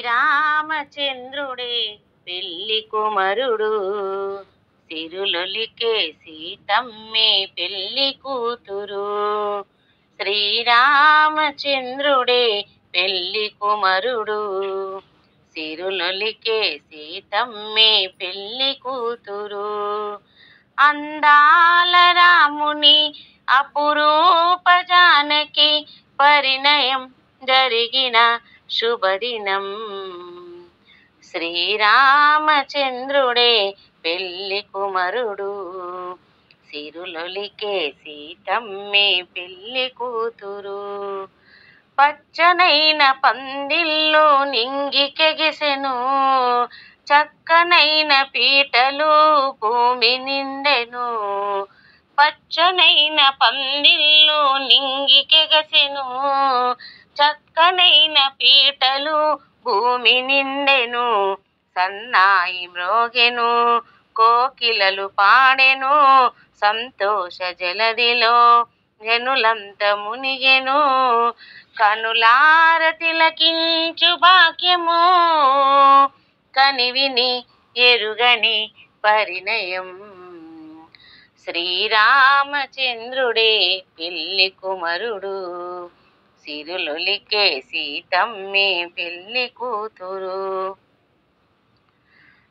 శ్రీరామచంద్రుడే పెళ్లి కుమరుడు, సిరులొలికే సీతమ్మే పెళ్లి కూతురు. శ్రీరామచంద్రుడే పెళ్లి కుమరుడు, సిరులొలికే సీతమ్మే పెళ్లి కూతురు. అందాల రాముని అపురూప జానకి పరిణయం జరిగిన శుభదినం. శ్రీరామచంద్రుడే పెళ్లి కుమరుడు, సిరులొలికే సీతమ్మే పెళ్లి కూతురు. పచ్చనైన పందిళ్ళు నింగికెగిసెను, చక్కనైన పీటలు భూమి నిండెను. పచ్చనైన పందిళ్ళు నింగికెగసెను, చక్కనైన పీటలు భూమి నిండెను. సన్నాయి మ్రోగెను, కోకిలలు పాడెను, సంతోష జలదిలో జనులంత మునిగెను. కనులార తిలకించు భాగ్యము, కనివిని ఎరుగని పరిణయం. శ్రీరామచంద్రుడే పెళ్లి కుమరుడు, సిరులొలికే సీతమ్మే పెళ్లి కూతురు.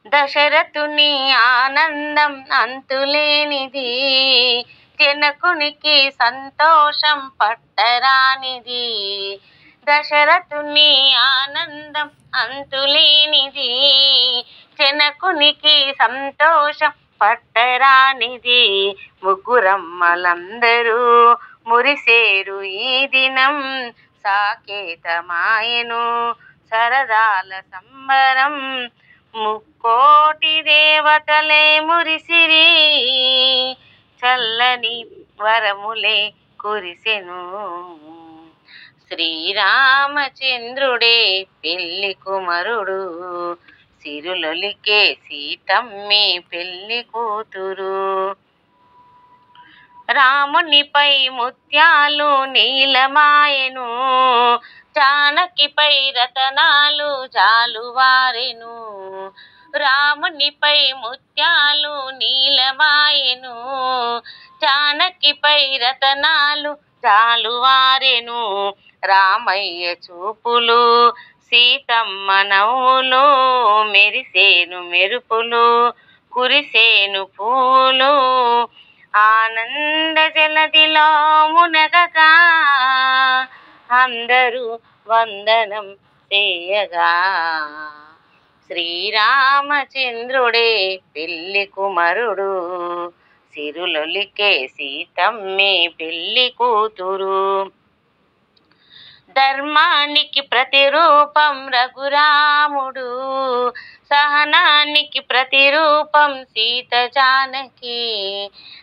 దశరథుని ఆనందం అంతులేనిది, జనకునికి సంతోషం పట్టరానిది. దశరథుని ఆనందం అంతులేనిది, జనకునికి సంతోషం పట్టరానిది. ముగ్గురమ్మలందరూ మురిసేరు ఈ దినం, సాకేతమాయెను సరదాల సంబరం. ముక్కోటి దేవతలే మురిసిరి, చల్లని వరములే కురిసెను. శ్రీరామచంద్రుడే పెళ్లి కుమరుడు, సిరులొలికే సీతమ్మే పెళ్లి కూతురు. రామునిపై ముత్యాలు నీలమాయెను, జానకిపై రతనాలు జాలువారెను. రామునిపై ముత్యాలు నీలమాయెను, జానకిపై రతనాలు జాలువారెను. రామయ్య చూపులు సీతమ్మ నవ్వులు, మెరిసేను మెరుపులు కురిసేను పూలు. ఆనంద జలదిలో మునగగా అందరూ వందనం చేయగా. శ్రీరామచంద్రుడే పెళ్లి కుమరుడు, సిరులొలికే సీతమ్మే పెళ్లి కూతురు. ధర్మానికి ప్రతిరూపం రఘురాముడు, సహనానికి ప్రతిరూపం సీత జానకి.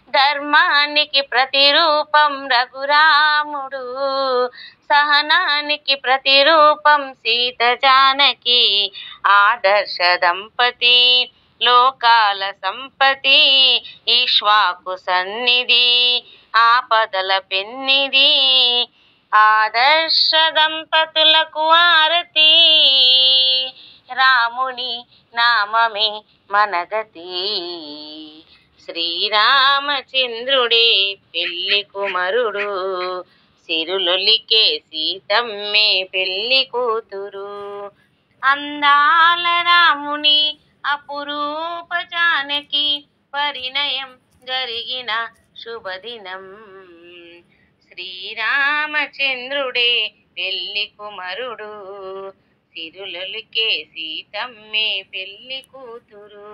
ధర్మానికి ప్రతిరూపం రఘురాముడు, సహనానికి ప్రతిరూపం సీత జానకి. ఆదర్శ దంపతి లోకాల సంపతి, ఈక్ష్వాకు సన్నిధి ఆపదల పెన్నిధి. ఆదర్శ దంపతులకు ఆరతి, రాముని నామమే మనగతి. శ్రీరామచంద్రుడే పెళ్లి కుమరుడు, సిరులొలికే సీతమ్మే పెళ్లి కూతురు. అందాల రాముని అపురూప జానకి పరిణయం జరిగిన శుభదినం. శ్రీరామచంద్రుడే పెళ్లి కుమరుడు, సిరులొలికే సీతమ్మే పెళ్లి కూతురు.